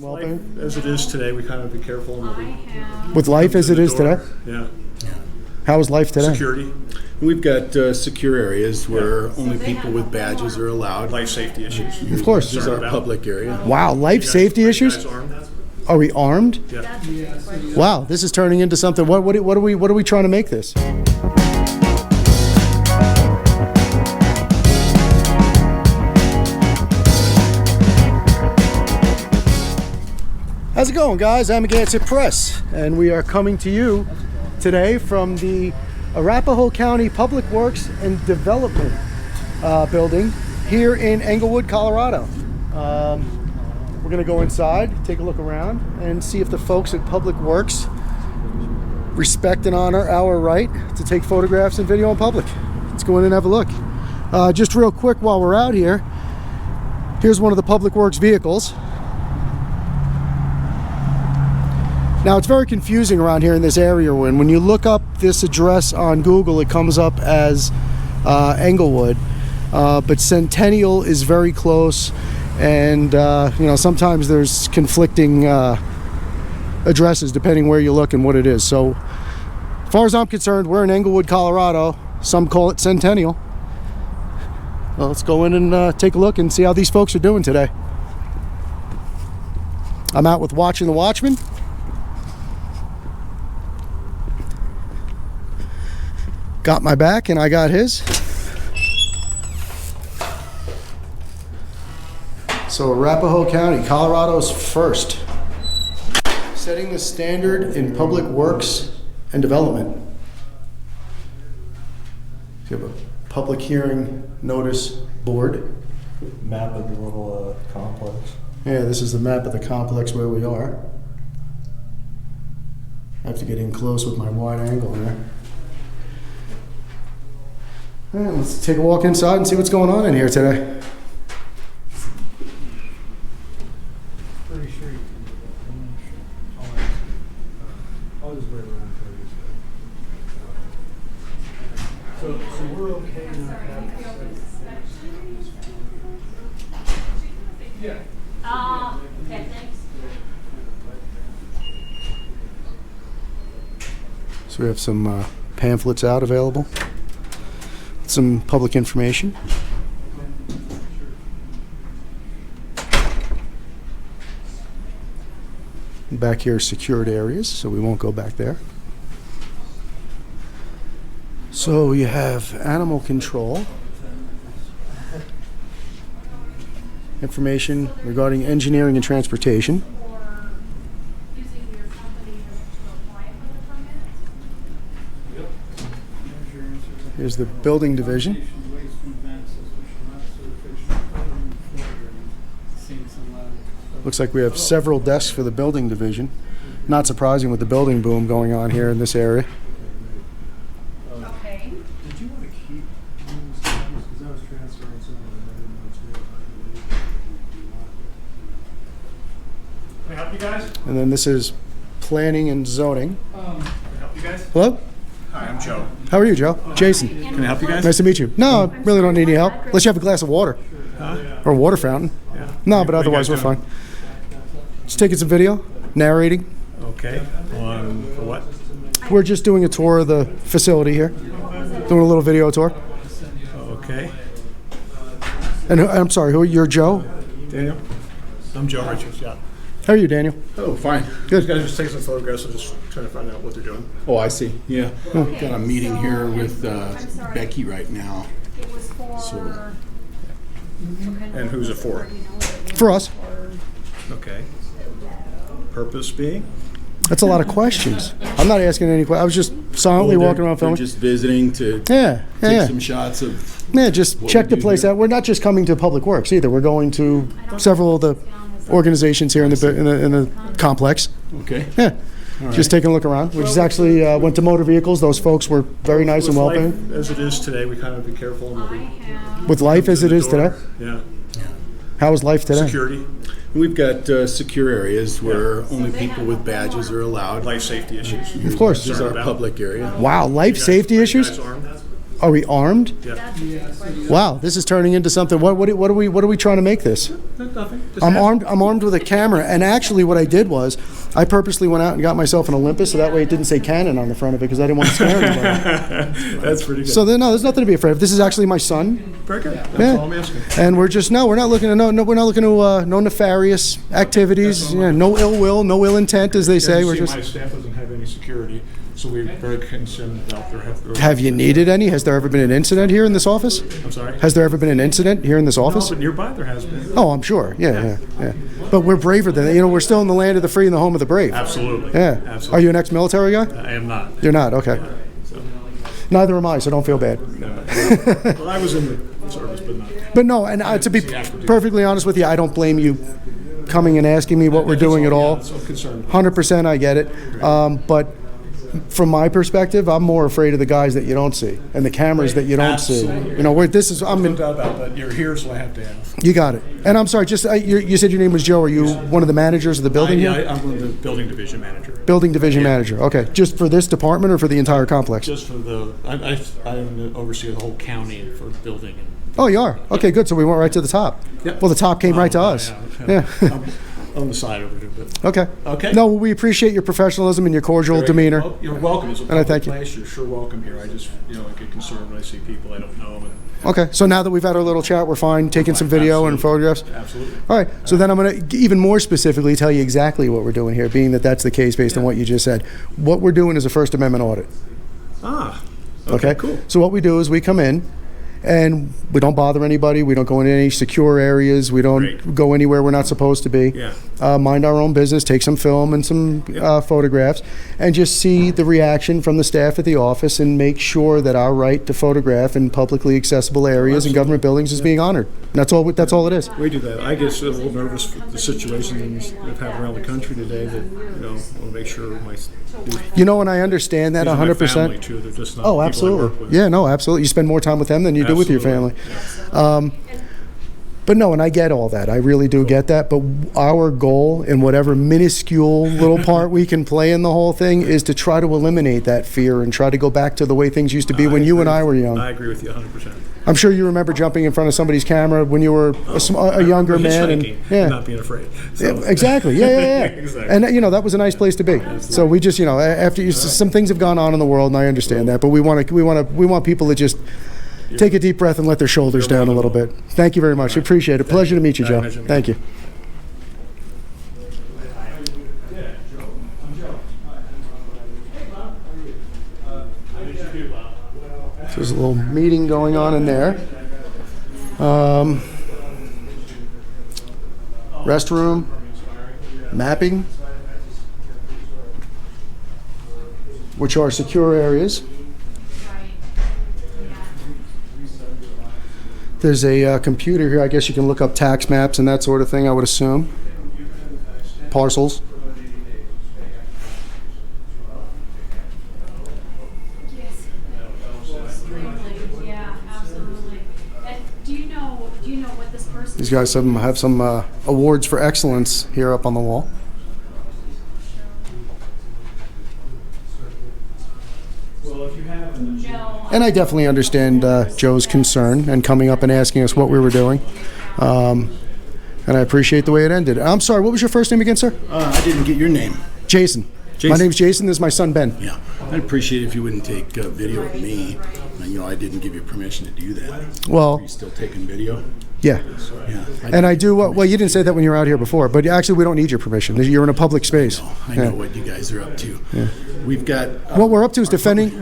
Life as it is today, we kind of be careful. With life as it is today? Yeah. How is life today? Security. We've got secure areas where only people with badges are allowed. Life safety issues. Of course. This is our public area. Wow, life safety issues? Guys armed? Are we armed? Yeah. Wow, this is turning into something. What are we trying to make this? How's it going, guys? Amagansett Press, and we are coming to you today from the Arapahoe County Public Works and Development building here in Englewood, Colorado. We're going to go inside, take a look around, and see if the folks at Public Works respect and honor our right to take photographs and video in public. Let's go in and have a look. Just real quick while we're out here, here's one of the Public Works vehicles. Now, it's very confusing around here in this area. When you look up this address on Google, it comes up as Englewood, but Centennial is very close, and you know, sometimes there's conflicting addresses depending where you look and what it is. So, as far as I'm concerned, we're in Englewood, Colorado. Some call it Centennial. Well, let's go in and take a look and see how these folks are doing today. I'm out with Watching the Watchman. Got my back and I got his. So Arapahoe County, Colorado's first. Setting the standard in public works and development. You have a public hearing notice board. Map of the little complex. Yeah, this is the map of the complex where we are. I have to get in close with my wide angle there. Let's take a walk inside and see what's going on in here today. Pretty sure you can. I'll just wait around for you. So we're okay now. Yeah. Okay, thanks. So we have some pamphlets out available. Some public information. Back here are secured areas, so we won't go back there. So you have animal control. Information regarding engineering and transportation. Here's the building division. Looks like we have several desks for the building division. Not surprising with the building boom going on here in this area. Okay. Did you want to keep these because I was transferring some of them? Can I help you guys? And then this is planning and zoning. Can I help you guys? Hello? Hi, I'm Joe. How are you, Joe? Jason. Can I help you guys? Nice to meet you. No, I really don't need any help. Unless you have a glass of water. Or a water fountain. Yeah. No, but What are you otherwise we're guys fine. doing? Just taking some video, narrating. Okay. For what? We're just doing a tour of the facility here. Doing a little video tour. Okay. And I'm sorry, you're Joe? Daniel? I'm Joe Richards, yeah. How are you, Daniel? Oh, fine. These guys are just taking some photographs and just trying to find out what they're doing. Oh, I see. Yeah. Got a meeting here with Becky right now. It was for. So- And who's it for? For us. Okay. Purpose being? That's a lot of questions. I'm not asking any questions. I was just silently walking around They're filming. just visiting to Yeah, take some yeah. shots of. Yeah, just what check we the do place here. out. We're not just coming to Public Works either. We're going to several of the organizations here in the complex. Okay. Yeah, just taking a look around. We just actually went to motor vehicles. Those folks were very nice and With welcoming. life as it is today, we kind of be careful. With life as it is today. Yeah. How is life today? Security. We've got secure areas where only people with badges are allowed. Life safety issues. Of course. This is our public area. Wow, life safety issues? Guys armed? Are we armed? Yeah. Wow, this is turning into something. What are we trying to make this? Nothing. Just I'm ask. armed. I'm armed with a camera. And actually, what I did was, I purposely went out and got myself an Olympus, so that way it didn't say Canon on the front of it, because I didn't want to scare anybody. That's pretty good. So no, there's nothing to be afraid of. This is actually my son, Very good. That's Yeah. all I'm asking. and we're not looking to we're not looking to no nefarious activities. Yeah, no ill will, no ill intent, as they say. You We're see, just. my staff doesn't have any security, so we're very concerned about their health. Have you needed any? Has there ever been an incident here in this office? I'm sorry. Has there ever been an incident here in this No, office? but nearby there has been. Oh, I'm sure. Yeah. But we're braver than we're still in the land of the free and the home of the brave. Absolutely. Yeah. Absolutely. Are you an ex-military guy? I am not. You're not. Okay. So, Neither am I, so don't feel bad. no. Well, I was in the service, but not. But no, and to be perfectly honest with you, I don't blame you coming and asking me what we're doing at all. So concerned. 100%, I get it. But from my perspective, I'm more afraid of the guys that you don't see and the cameras that you don't see. Absolutely. You know, where this is. No doubt about that. You're here, so I have to ask. You got it. And I'm sorry. You said your name was Joe. Are you one of the managers of the building here? I'm the building division manager. Building division manager. Okay. Just for this department or for the entire complex? Just for the, I'm the overseer of the whole county for building. And, Oh, you are? Okay, good. So we went right to the top. Yep. Well, the top came right to us. Yeah. I'm on the side over there, but. Okay. Okay. No, we appreciate your professionalism and your cordial demeanor. Well, you're welcome. It's a And I public thank you. place. You're sure welcome here. I just, I get concerned when I see people I don't know. And Okay. So now that we've had our little chat, we're fine taking some video and photographs? absolutely. All right. So then I'm going to even more specifically tell you exactly what we're doing here, being that that's the case based on what you just said. What we're doing is a First Amendment audit. Ah. Okay? Cool. So what we do is we come in and we don't bother anybody. We don't go into any secure areas. We don't Great. go anywhere we're not supposed to be. Yeah. Mind our own business, take some film and some photographs, and just see the reaction from the staff at the office and make sure that our right to photograph in publicly accessible areas and government buildings is being honored. That's all it is. We do that. I get a little nervous with the situations that have around the country today that, I want to make sure And I understand that my 100%. family too. They're just not Oh, people I work absolutely. with. Yeah, no, absolutely. You spend more time with them than you do with your family. Absolutely. But no, and I get all that. I really do get that. But our goal, in whatever minuscule little part we can play in the whole thing, is to try to eliminate that fear and try to go back to the way things used to be when you and I were young. I agree with you 100%. I'm sure you remember jumping in front of somebody's camera when you were a younger man. And Hitchhiking, not being afraid. So. Exactly. Yeah. Exactly. And that was a nice place to be. So we just, after some things have gone on in the world, and I understand that, but we want people to just take a deep breath and let their shoulders down a little bit. Thank you very much. Appreciate it. Pleasure to meet you, Joe. Thank you. There's a little meeting going on in there. Restroom, mapping, which are secure areas. There's a computer here. I guess you can look up tax maps and that sort of thing, I would assume. Parcels. Yeah, absolutely. And do you know what this person? These guys have some awards for excellence here up on the wall. No. And I definitely understand Joe's concern and coming up and asking us what we were doing. And I appreciate the way it ended. I'm sorry, what was your first name again, sir? I didn't get your name. Jason. My Jason. name's Jason. This is my son, Ben. Yeah, I'd appreciate it if you wouldn't take video of me. I didn't give you permission to do that. Well, Are you still taking video? yeah. Yeah. And I do, well, you didn't say that when you were out here before, but actually we don't need your permission. You're in a public space. I know what you guys are up to. We've got. What we're up to is defending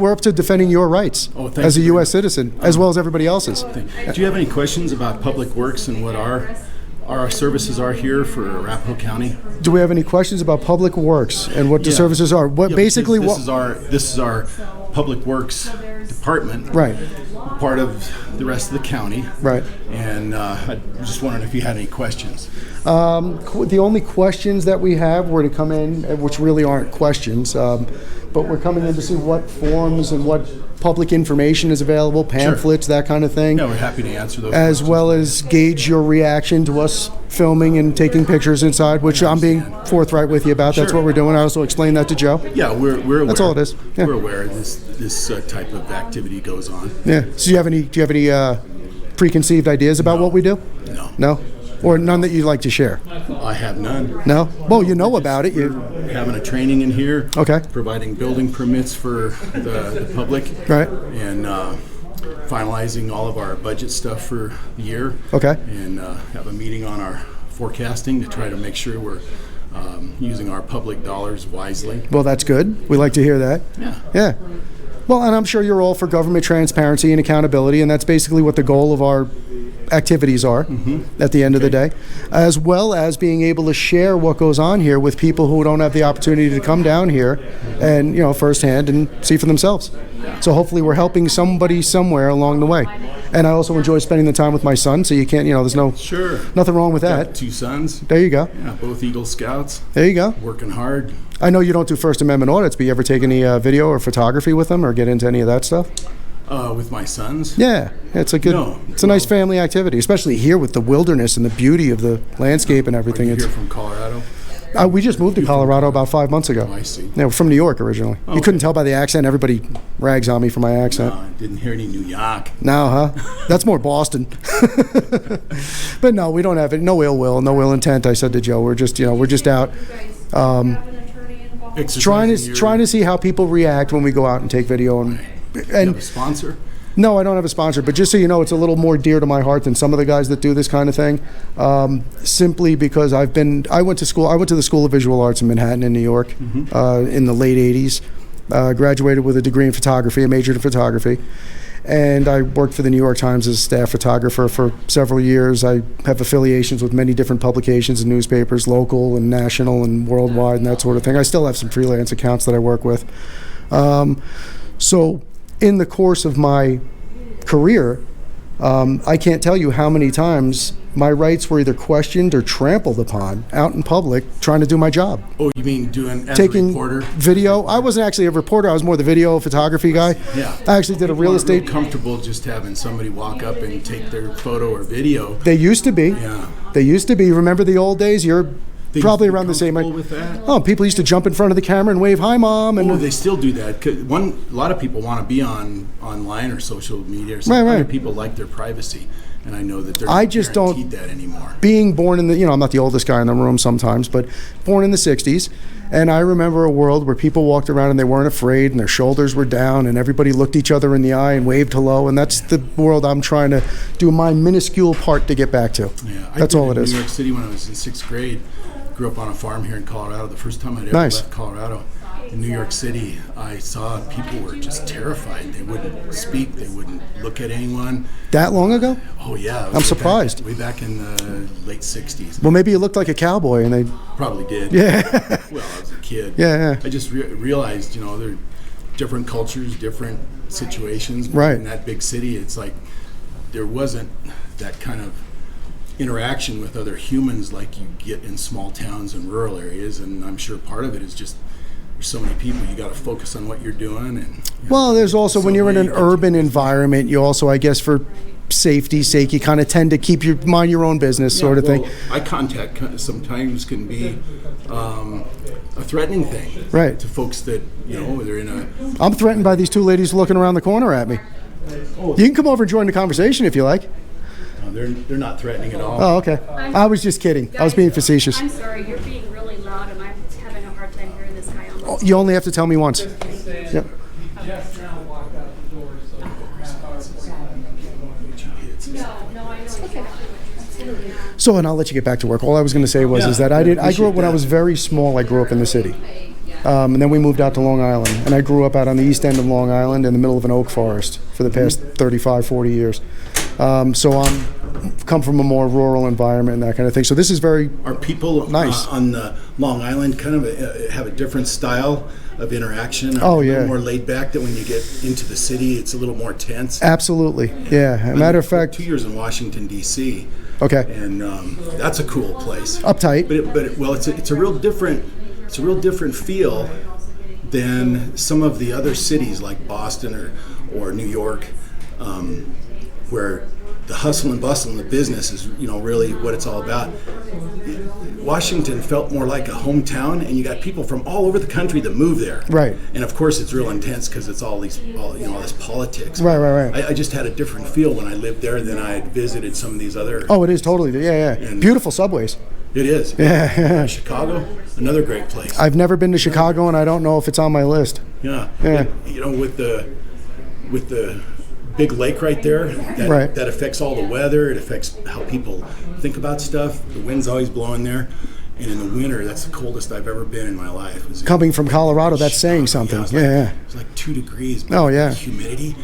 your rights Oh, thank as a you very U.S. citizen, as well as everybody else's. Do you have any questions about Public Works and what our services are here for Arapahoe County? Do we have any questions about Public Works and what the Yeah. services are? What Yeah, basically because what? this is our Public Works department. Right. Part of the rest of the county. Right. and I just wondering if you had any questions. The only questions that we have were to come in, which really aren't questions, but we're coming in to see what forms and what public information is available, pamphlets, that kind of thing. Yeah, we're happy to answer those As questions. well as gauge your reaction to us filming and taking pictures inside, which I'm being forthright with you about. That's Sure. what we're doing. I also explained that to Joe. Yeah, we're aware. That's all it is. Yeah. We're aware this type of activity goes on. Yeah. So do you have any preconceived ideas about what we do? No. No? Or none that you'd like to share? I have none. No? Well, you know about it. We're having a training in here. Okay. Providing building permits for the public. Right. And finalizing all of our budget stuff for the year. Okay. And have a meeting on our forecasting to try to make sure we're using our public dollars wisely. Well, that's good. We like to hear that. Yeah. Yeah. Well, and I'm sure you're all for government transparency and accountability, and that's basically what the goal of our activities are at the end of the day, as well as being able to share what goes on here with people who don't have the opportunity to come down here and, firsthand and see for themselves. So hopefully we're helping somebody somewhere along the way. And I also enjoy spending the time with my son, so you can't, there's nothing wrong with that. Got 2 sons. There you go. Yeah, both Eagle Scouts. There you go. Working hard. I know you don't do First Amendment audits, but you ever take any video or photography with them or get into any of that stuff? With my sons. Yeah, it's a good, No. it's a nice family activity, especially here with the wilderness and the beauty of the landscape and everything. Are you It's, here from Colorado? we just moved to Colorado about 5 months ago. Oh, I see. Yeah, we're from New York originally. You couldn't tell by the accent. Everybody rags on me for my accent. I didn't hear any New York. No, huh? That's more Boston. But no, we don't have it. No ill will, no ill intent. I said to Joe, we're just out Have an attorney involved? trying to see how people react when we go out and take video. You have a sponsor? No, I don't have a sponsor, but just so you know, it's a little more dear to my heart than some of the guys that do this kind of thing. Simply because I went to the School of Visual Arts in Manhattan in New York in the late 80s. Graduated with a degree in photography, I majored in photography. And I worked for the New York Times as a staff photographer for several years. I have affiliations with many different publications and newspapers, local and national and worldwide and that sort of thing. I still have some freelance accounts that I work with. So in the course of my career, I can't tell you how many times my rights were either questioned or trampled upon out in public trying to do my job. Oh, you mean doing as Taking a reporter? video. I wasn't actually a reporter. I was more the video photography guy. Yeah. I actually did a real People aren't estate. comfortable just having somebody walk up and take their photo or video. They used to be. Yeah. They used to be. Remember the old days? You're They probably used to be around the same age. comfortable with that? Oh, people used to jump in front of the camera and wave, "Hi, Mom." And Oh, they still do that. 'Cause a lot of people want to be online or social media or something. Right, right. Other people like their privacy, and I know that they're I not just don't- guaranteed that anymore. being born in the, I'm not the oldest guy in the room sometimes, but born in the 60s. And I remember a world where people walked around and they weren't afraid and their shoulders were down and everybody looked each other in the eye and waved hello. And that's the world I'm trying to do my minuscule part to get back to. Yeah, That's all it in is. New York City when I was in 6th grade. Grew up on a farm here in Colorado. The first time I'd ever Nice. left Colorado. In New York City, I saw people were just terrified. They wouldn't speak. They wouldn't look at anyone. That long ago? Oh yeah, I'm surprised. Way back in the late 60s. Well, maybe you looked like a cowboy and they, Probably did. yeah. Well, I was a kid. Yeah, yeah. I just realized, there are different cultures, different situations. But Right. in that big city, it's like there wasn't that kind of interaction with other humans like you get in small towns and rural areas. And I'm sure part of it is just there's so many people. You got to focus on what you're doing. And Well, there's also, when you're in an Somewhere you get urban environment, you also, I guess, for safety's sake, you kind of tend to mind your own business sort of thing. Well, eye contact sometimes can be a threatening thing, Right. to folks that they're in a. I'm threatened by these two ladies looking around the corner at me. You can come over and join the conversation if you like. They're not threatening at all. Oh, okay. I was just kidding. I was being facetious. I'm sorry, you're being really loud and I'm having a hard time hearing this guy on the You only have to tell me once. Yep. Jeff Brown walked out the door, so half hour before No, I know. So, and I'll let you get back to work. All I was going to say was is that I grew up when I was very small. I grew up in the city, and then we moved out to Long Island, and I grew up out on the east end of Long Island in the middle of an oak forest for the past 35, 40 years. So I'm come from a more rural environment and that kind of thing. So this is very Our people Nice. on Long Island kind of have a different style of interaction. Oh, A little yeah. more laid back. That when you get into the city, it's a little more tense. absolutely, yeah. A matter of fact, 2 years in Washington D.C. okay, and that's a cool place. uptight. It's a real different feel than some of the other cities like Boston or New York, where the hustle and bustle and the business is really what it's all about. Washington felt more like a hometown, and you got people from all over the country that move there. Right. And of course, it's real intense because it's all this politics. Right. I just had a different feel when I lived there than I had visited some of these other. Oh, it is totally, yeah. And- Beautiful subways. It is. Yeah. Chicago, another great place. I've never been to Chicago, and I don't know if it's on my list. Yeah. Yeah. With the big lake right there, Right. that affects all the weather. It affects how people think about stuff. The wind's always blowing there. And in the winter, that's the coldest I've ever been in my life. Coming from Colorado, that's saying something. It was Yeah. It was like 2 degrees. Oh, yeah. The humidity,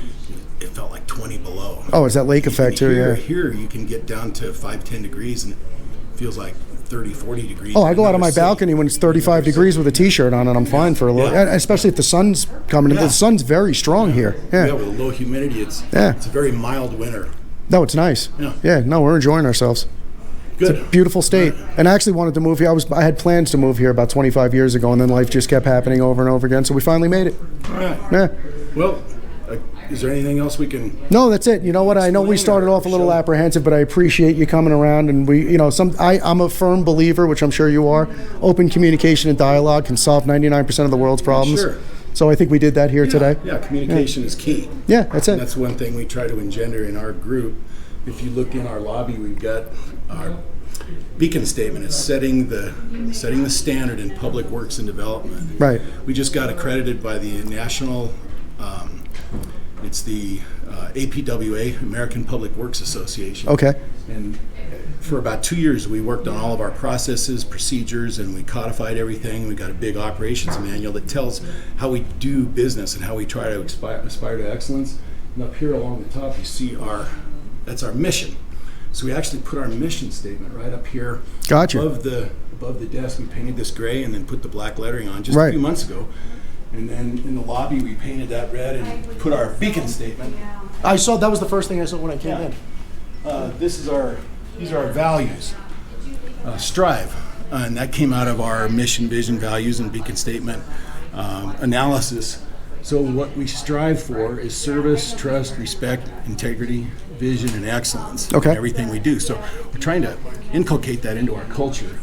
it felt like 20 below. Oh, it's that lake effect too, yeah. Here you can get down to 5-10 degrees and it feels like 30-40 degrees. Oh, I go out on in my another city. balcony when it's 35 degrees with a t-shirt on, and I'm fine for a little. Yeah. Especially if the sun's coming. Yeah. The sun's very strong here. Yeah, Yeah. with a low humidity, it's Yeah. a very mild winter. No, it's nice. Yeah. Yeah. No, we're enjoying ourselves. Good. Beautiful state. And I actually wanted to move here. I had plans to move here about 25 years ago, and then life just kept happening over and over again. So we finally made it. All right. Yeah. Well, is there anything else we can? No, that's it. You know what? I know we started off a little apprehensive, but I appreciate you coming around. And I'm a firm believer, which I'm sure you are. Open communication and dialogue can solve 99% of the world's problems. Sure. So I think we did that here today. Yeah, communication is key. Yeah, that's it. And that's one thing we try to engender in our group. If you look in our lobby, we've got our beacon statement. It's setting the standard in public works and development. Right. We just got accredited by the national. It's the APWA, American Public Works Association. Okay. And for about 2 years, we worked on all of our processes, procedures, and we codified everything. We got a big operations manual that tells how we do business and how we try to aspire to excellence. And up here along the top, you see that's our mission. So we actually put our mission statement right up here. Gotcha. Above the desk. We painted this gray and then put the black lettering on just Right. a few months ago. And then in the lobby, we painted that red and put our beacon statement. I saw that was the first thing I saw when I came in. These are our values. Strive, and that came out of our mission, vision, values, and beacon statement analysis. So what we strive for is service, trust, respect, integrity, vision, and excellence Okay. in everything we do. So we're trying to inculcate that into our culture.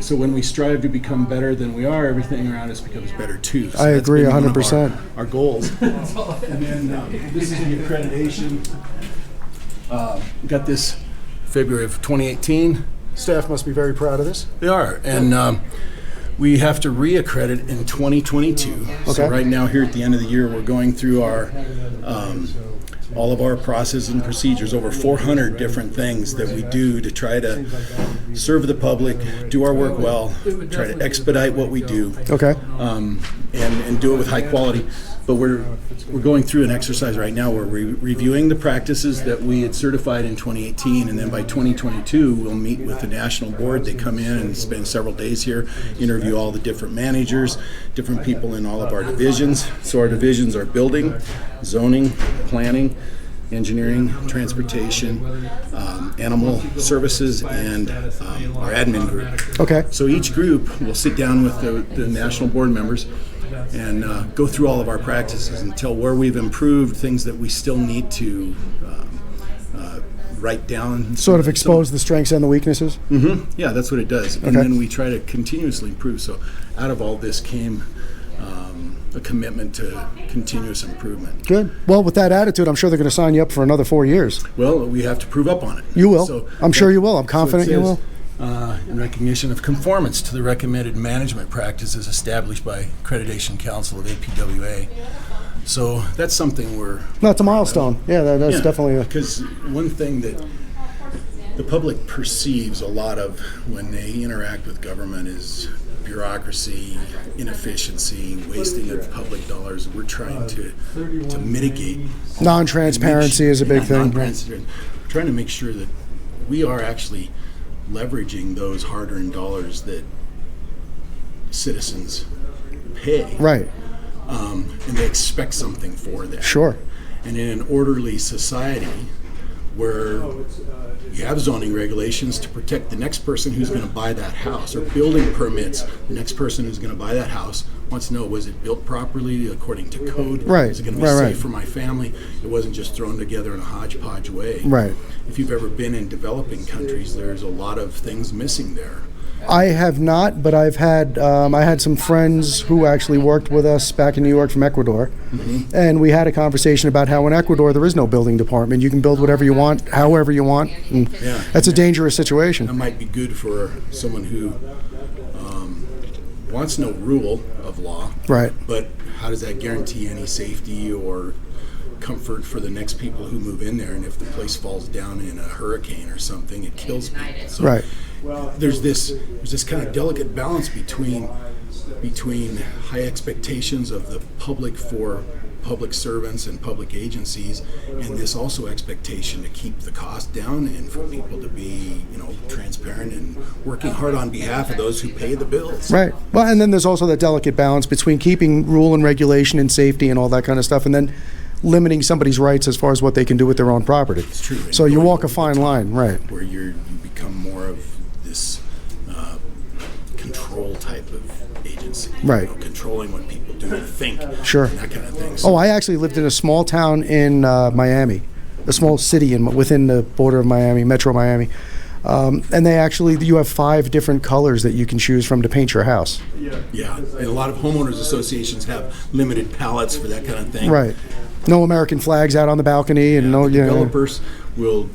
So when we strive to become better than we are, everything around us becomes better too. So I that's agree been one of 100%. Our goals. And then this is the accreditation. We got this February of 2018. Staff must be very proud of this. They are, and we have to reaccredit in 2022. So Okay. right now, here at the end of the year, we're going through our all of our processes and procedures, over 400 different things that we do to try to serve the public, do our work well, try to expedite what we do, Okay. and do it with high quality. But we're going through an exercise right now where we're reviewing the practices that we had certified in 2018, and then by 2022 we'll meet with the national board. They come in and spend several days here, interview all the different managers, different people in all of our divisions. So our divisions are building, zoning, planning, engineering, transportation, animal services, and our admin group. Okay. So each group will sit down with the national board members and go through all of our practices and tell where we've improved, things that we still need to write down. Sort of expose the strengths and the weaknesses. Yeah, that's what it does. And Okay. then we try to continuously improve. So out of all this came a commitment to continuous improvement. Good. Well, with that attitude, I'm sure they're going to sign you up for another 4 years. Well, we have to prove up on it. You will. So, I'm sure you will. I'm so it confident you says, will. In recognition of conformance to the recommended management practices established by Accreditation Council of APWA. So that's something we're No, it's a milestone. Yeah, that's definitely a. because one thing that the public perceives a lot of when they interact with government is bureaucracy, inefficiency, wasting of public dollars. We're trying to mitigate. Non-transparency is a big thing. Non-transparent. We're trying to make sure that we are actually leveraging those hard-earned dollars that citizens pay. Right. And they expect something for that. Sure. And in an orderly society where you have zoning regulations to protect the next person who's going to buy that house, or building permits, the next person who's going to buy that house wants to know, was it built properly according to code? Right. Is it going to be safe for my family? It wasn't just thrown together in a hodgepodge way. Right. If you've ever been in developing countries, there's a lot of things missing there. I have not, but I've had I had some friends who actually worked with us back in New York from Ecuador, and we had a conversation about how in Ecuador there is no building department. You can build whatever you want, however you want, and Yeah. that's a dangerous situation. That might be good for someone who wants no rule of law. Right. But how does that guarantee any safety or comfort for the next people who move in there? And if the place falls down in a hurricane or something, it kills people. So Right. there's this kind of delicate balance between high expectations of the public for public servants and public agencies, and this also expectation to keep the cost down and for people to be, transparent and working hard on behalf of those who pay the bills. Right. Well, and then there's also that delicate balance between keeping rule and regulation and safety and all that kind of stuff, and then limiting somebody's rights as far as what they can do with their own property. It's true. So you walk a fine line, right? Where you become more of this control type of agency. Right. Controlling what people do and think. Sure. And that kind of thing. Oh, So I actually lived in a small town in Miami, a small city within the border of Miami, Metro Miami. And you have 5 different colors that you can choose from to paint your house. yeah, and a lot of homeowners associations have limited palettes for that kind of thing. Right. No American flags out on the balcony, and no, Developers will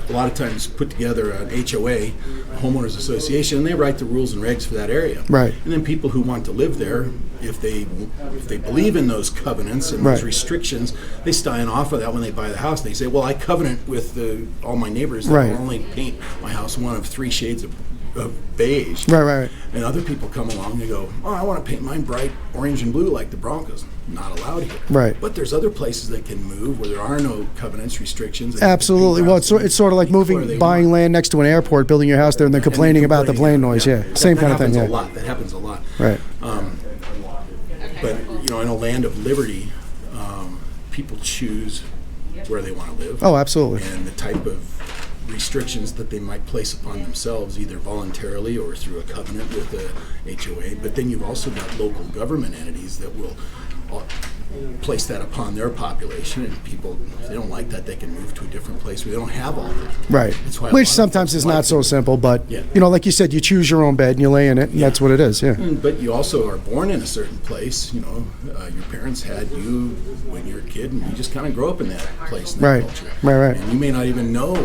a lot of times put together an HOA, a homeowners association, and they write the rules and regs for that area. Right. And then people who want to live there, if they believe in those covenants and those Right. restrictions, they sign off of that when they buy the house. They say, well, I covenant with all my neighbors that Right. I'll only paint my house one of 3 shades of beige. Right. And other people come along and they go, oh, I want to paint mine bright orange and blue like the Broncos. Not allowed here. Right. But there's other places that can move where there are no covenants, restrictions. and Absolutely. Well, people it's sort of like where they buying want. land next to an airport, building your house there, and then complaining about the plane noise. Yeah. Same kind of thing. That Yeah. happens a lot. That happens a lot. Right. But in a land of liberty, people choose where they want to live. Oh, absolutely. And the type of restrictions that they might place upon themselves, either voluntarily or through a covenant with the HOA. But then you've also got local government entities that will place that upon their population, and people, if they don't like that, they can move to a different place where they don't have all that. Right. That's why a Which lot of sometimes folks is not like so it. simple, but Yeah. like you said, you choose your own bed and you lay in it, and that's what it is. Yeah. But you also are born in a certain place. Your parents had you when you were a kid, and you just kind of grow up in that place, in that Right. culture. Right. And you may not even know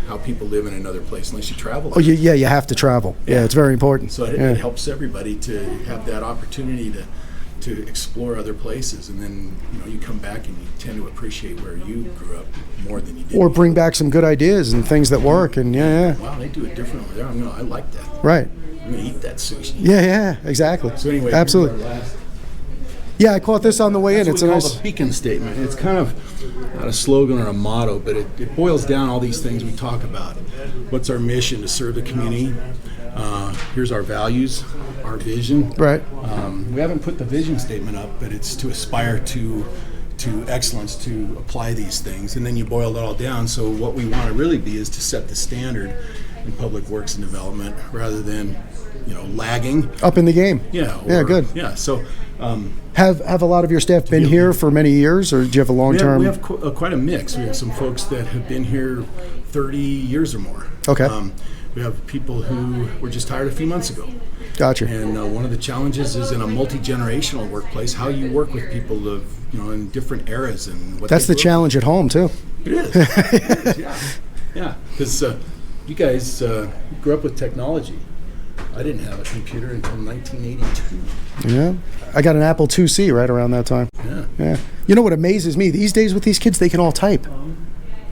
how people live in another place unless you travel. Oh, you have to travel. Yeah, it's very important. So it Yeah. helps everybody to have that opportunity to explore other places, and then you come back and you tend to appreciate where you grew up more than you did. Or bring back some good ideas and things that work, and yeah. Wow, they do it different over there. I like that. Right. I'm gonna eat that sushi. Yeah, exactly. So anyway, Absolutely. here's our last- Yeah, I caught this on the way in. That's It's a what we nice. call the beacon statement. It's kind of not a slogan or a motto, but it boils down all these things we talk about. What's our mission? To serve the community. Here's our values, our vision. Right. We haven't put the vision statement up, but it's to aspire to excellence, to apply these things, and then you boil it all down. So what we want to really be is to set the standard in public works and development, rather than lagging. Up in the game. Yeah. Yeah, good. Yeah. So. Have a lot of your staff been here for many years, or do you have a long term? We have quite a mix. We have some folks that have been here 30 years or more. Okay. We have people who were just hired a few months ago. Gotcha. And one of the challenges is in a multi-generational workplace, how you work with people of in different eras and what. That's the challenge at home too. It is. It is, yeah. Because you guys grew up with technology. I didn't have a computer until 1982. Yeah. I got an Apple IIc right around that time. Yeah. You know what amazes me? These days with these kids, they can all type.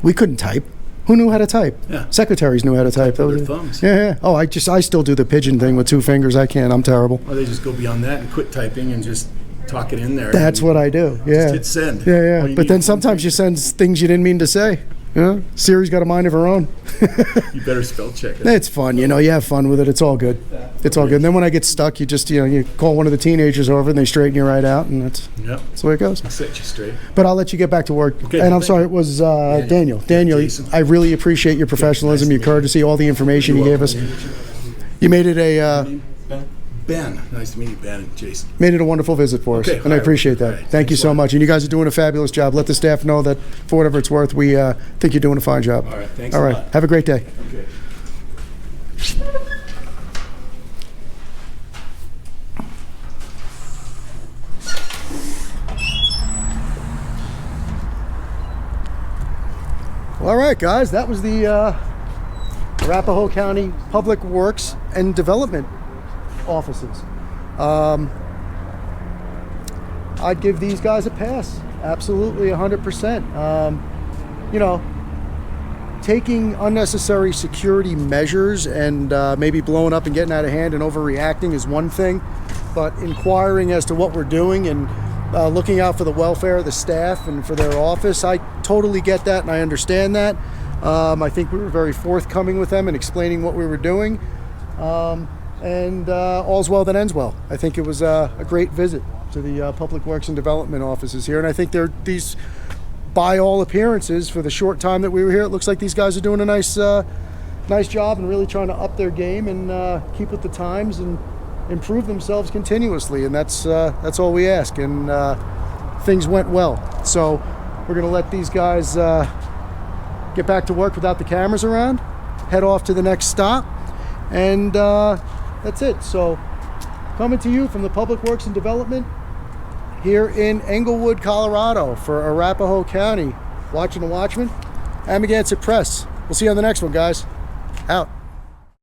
We couldn't type. Who knew how to type? Yeah. Secretaries knew how to type. with their thumbs. Yeah. Oh, I still do the pigeon thing with 2 fingers. I can't. I'm terrible. Or they just go beyond that and quit typing and just talk it in there. That's what I do. Yeah. Just hit send. Yeah. All you But need then is sometimes you send things you didn't mean to say. Yeah, Siri's got a mind of her own. You better spell check it. It's fun, you know. You have fun with it. It's all good. It's all good. And then when I get stuck, you just, you call one of the teenagers over and they straighten you right out, and that's Yep. the way it goes. Set you straight. But I'll let you get back to work. Okay, And I'm thank sorry, you. it was Daniel. Daniel, Jason. I really appreciate your professionalism, nice your to meet you. courtesy, all the information you gave us. You made it Ben. Nice to meet you, Ben and Jason. made it a wonderful visit for us, Okay, and I all right. appreciate that. All right, Thank you thanks a so lot. much. And you guys are doing a fabulous job. Let the staff know that for whatever it's worth, we think you're doing a fine job. All right, thanks All a right, lot. have a great day. Okay. All right, guys, that was the Arapahoe County Public Works and Development offices. I'd give these guys a pass, absolutely 100%. Taking unnecessary security measures and maybe blowing up and getting out of hand and overreacting is one thing, but inquiring as to what we're doing and looking out for the welfare of the staff and for their office, I totally get that and I understand that. I think we were very forthcoming with them and explaining what we were doing. And all's well that ends well. I think it was a great visit to the Public Works and Development offices here. And I think these, by all appearances, for the short time that we were here, it looks like these guys are doing a nice job and really trying to up their game and keep with the times and improve themselves continuously. And that's all we ask. And things went well. So we're going to let these guys get back to work without the cameras around, head off to the next stop, and that's it. So coming to you from the Public Works and Development here in Englewood, Colorado for Arapahoe County. Watching the Watchman, Amagansett Press. We'll see you on the next one, guys. Out.